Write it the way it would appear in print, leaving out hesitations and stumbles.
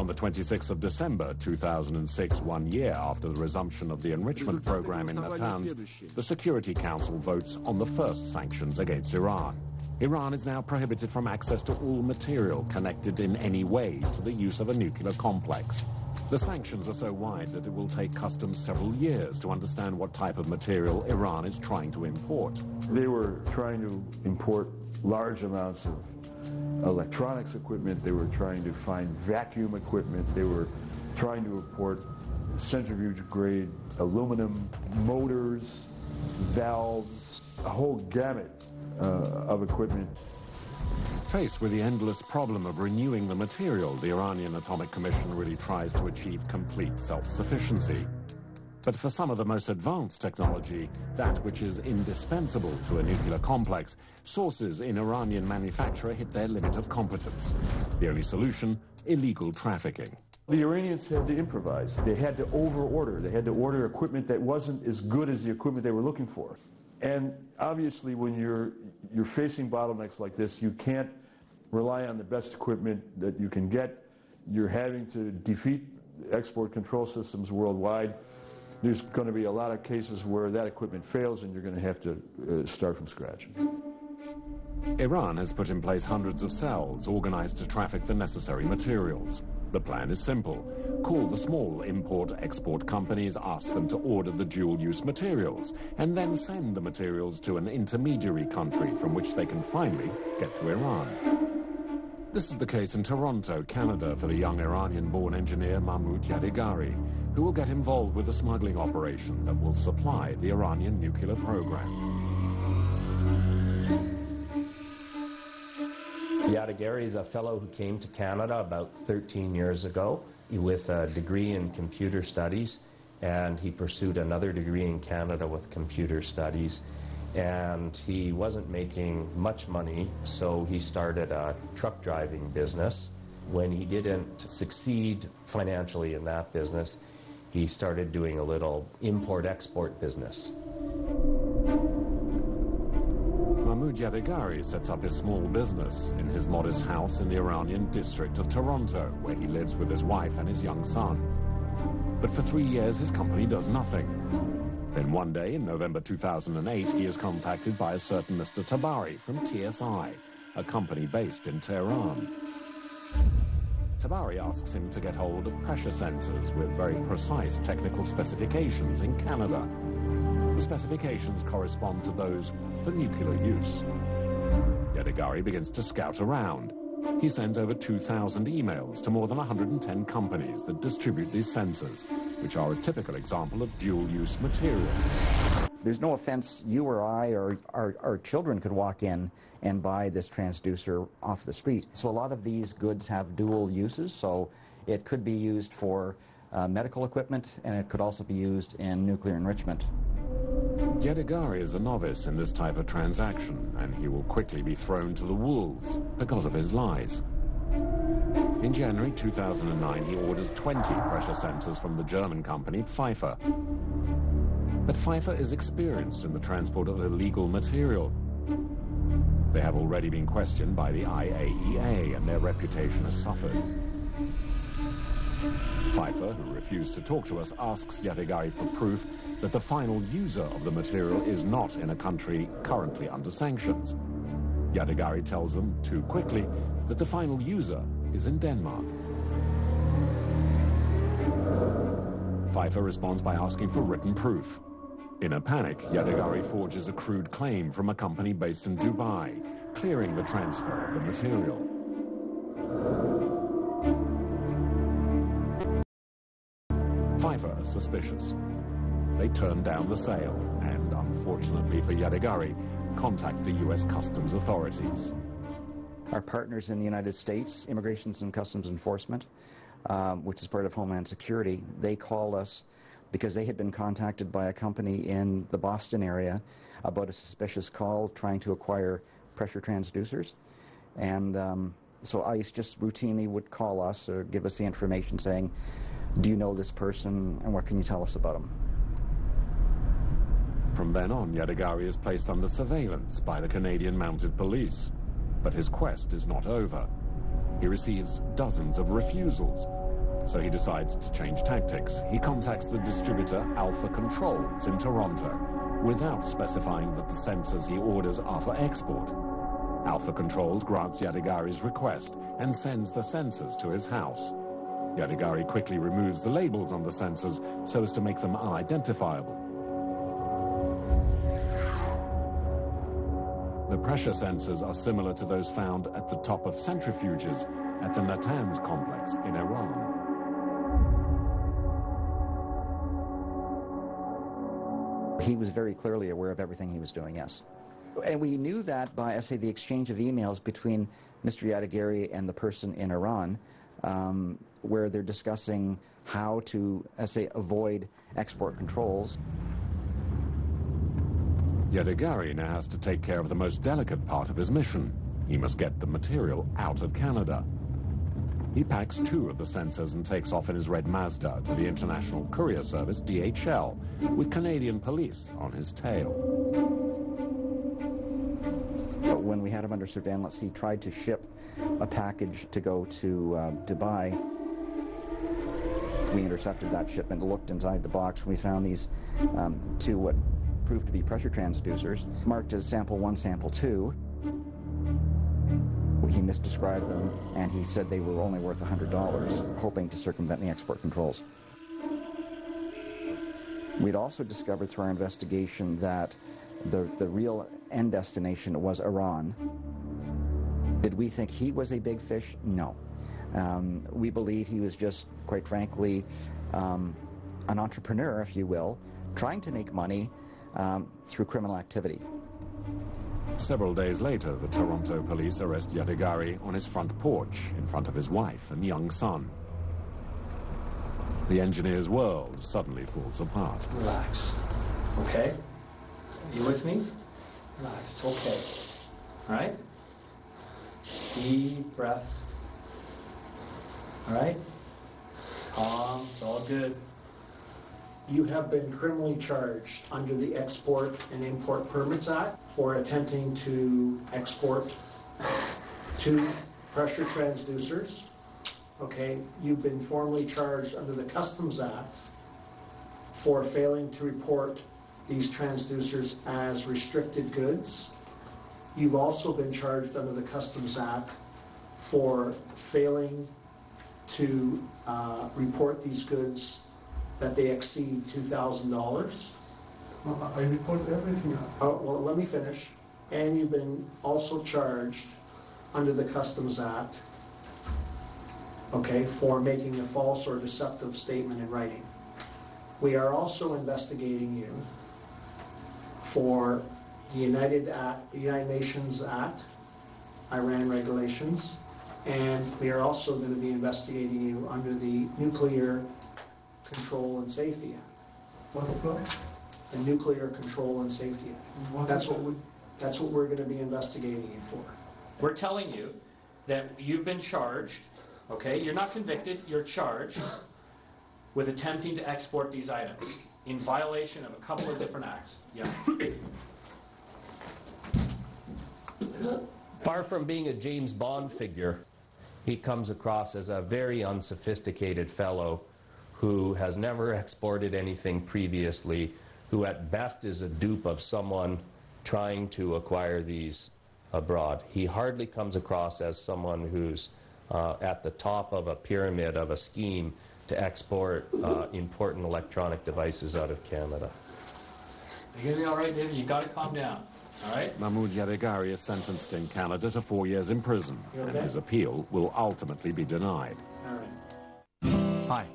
On the 26th of December 2006, 1 year after the resumption of the enrichment program in Natanz, the Security Council votes on the first sanctions against Iran. Iran is now prohibited from access to all material connected in any way to the use of a nuclear complex. The sanctions are so wide that it will take customs several years to understand what type of material Iran is trying to import. They were trying to import large amounts of electronics equipment. They were trying to find vacuum equipment. They were trying to import centrifuge-grade aluminum motors, valves, a whole gamut of equipment. Faced with the endless problem of renewing the material, the Iranian Atomic Commission really tries to achieve complete self-sufficiency. But for some of the most advanced technology, that which is indispensable to a nuclear complex, sources in Iranian manufacture hit their limit of competence. The only solution, illegal trafficking. The Iranians had to improvise. They had to over-order. They had to order equipment that wasn't as good as the equipment they were looking for. And obviously, when you're facing bottlenecks like this, you can't rely on the best equipment that you can get. You're having to defeat export control systems worldwide. There's going to be a lot of cases where that equipment fails and you're going to have to start from scratch. Iran has put in place hundreds of cells organized to traffic the necessary materials. The plan is simple. Call the small import-export companies, ask them to order the dual-use materials, and then send the materials to an intermediary country from which they can finally get to Iran. This is the case in Toronto, Canada, for the young Iranian-born engineer Mahmoud Yadigari, who will get involved with a smuggling operation that will supply the Iranian nuclear program. Yadigari is a fellow who came to Canada about 13 years ago with a degree in computer studies, and he pursued another degree in Canada with computer studies. And he wasn't making much money, so he started a truck driving business. When he didn't succeed financially in that business, he started doing a little import-export business. Mahmoud Yadigari sets up his small business in his modest house in the Iranian district of Toronto, where he lives with his wife and his young son. But for 3 years, his company does nothing. Then one day, in November 2008, he is contacted by a certain Mr. Tabari from TSI, a company based in Tehran. Tabari asks him to get hold of pressure sensors with very precise technical specifications in Canada. The specifications correspond to those for nuclear use. Yadigari begins to scout around. He sends over 2,000 emails to more than 110 companies that distribute these sensors, which are a typical example of dual-use material. There's no offense, you or I or our children could walk in and buy this transducer off the street. So a lot of these goods have dual uses, so it could be used for medical equipment, and it could also be used in nuclear enrichment. Yadigari is a novice in this type of transaction, and he will quickly be thrown to the wolves because of his lies. In January 2009, he orders 20 pressure sensors from the German company Pfeifer. But Pfeifer is experienced in the transport of illegal material. They have already been questioned by the IAEA, and their reputation has suffered. Pfeifer, who refused to talk to us, asks Yadigari for proof that the final user of the material is not in a country currently under sanctions. Yadigari tells them, too quickly, that the final user is in Denmark. Pfeifer responds by asking for written proof. In a panic, Yadigari forges a crude claim from a company based in Dubai, clearing the transfer of the material. Pfeifer is suspicious. They turn down the sale and, unfortunately for Yadigari, contact the U.S. Customs authorities. Our partners in the United States, Immigrations and Customs Enforcement, which is part of Homeland Security, they called us because they had been contacted by a company in the Boston area about a suspicious call trying to acquire pressure transducers. And so ICE just routinely would call us or give us the information saying, do you know this person and what can you tell us about him? From then on, Yadigari is placed under surveillance by the Canadian Mounted Police. But his quest is not over. He receives dozens of refusals, So he decides to change tactics. He contacts the distributor Alpha Controls in Toronto without specifying that the sensors he orders are for export. Alpha Controls grants Yadagari's request and sends the sensors to his house. Yadagari quickly removes the labels on the sensors so as to make them unidentifiable. The pressure sensors are similar to those found at the top of centrifuges at the Natanz complex in Iran. He was very clearly aware of everything he was doing, yes. And we knew that by, I say, the exchange of emails between Mr. Yadagari and the person in Iran, where they're discussing how to, I say, avoid export controls. Yadagari now has to take care of the most delicate part of his mission. He must get the material out of Canada. He packs 2 of the sensors and takes off in his red Mazda to the International Courier Service, DHL, with Canadian police on his tail. But when we had him under surveillance, he tried to ship a package to go to Dubai. We intercepted that shipment, looked inside the box, and we found these 2 what proved to be pressure transducers, marked as sample 1, sample 2. He misdescribed them, and he said they were only worth $100, hoping to circumvent the export controls. We'd also discovered through our investigation that the real end destination was Iran. Did we think he was a big fish? No. We believe he was just, quite frankly, an entrepreneur, if you will, trying to make money through criminal activity. Several days later, the Toronto police arrest Yadagari on his front porch in front of his wife and young son. The engineer's world suddenly falls apart. Relax, okay? You with me? Relax, it's okay. All right? Deep breath. All right? Calm, it's all good. You have been criminally charged under the Export and Import Permits Act for attempting to export 2 pressure transducers. Okay, you've been formally charged under the Customs Act for failing to report these transducers as restricted goods. You've also been charged under the Customs Act for failing to report these goods that they exceed $2,000. I report everything. Oh, well, let me finish. And you've been also charged under the Customs Act, okay, for making a false or deceptive statement in writing. We are also investigating you for the United Nations Act, Iran regulations, and we are also going to be investigating you under the Nuclear Control and Safety Act. What's that? The Nuclear Control and Safety Act. That's what we're going to be investigating you for. We're telling you that you've been charged, okay? You're not convicted, you're charged with attempting to export these items in violation of a couple of different acts. Yeah. Far from being a James Bond figure, he comes across as a very unsophisticated fellow who has never exported anything previously, who at best is a dupe of someone trying to acquire these abroad. He hardly comes across as someone who's at the top of a pyramid of a scheme to export important electronic devices out of Canada. You gonna be all right, David? You gotta calm down, all right? Mahmoud Yadagari is sentenced in Canada to 4 years in prison, and his appeal will ultimately be denied. All right. Hi,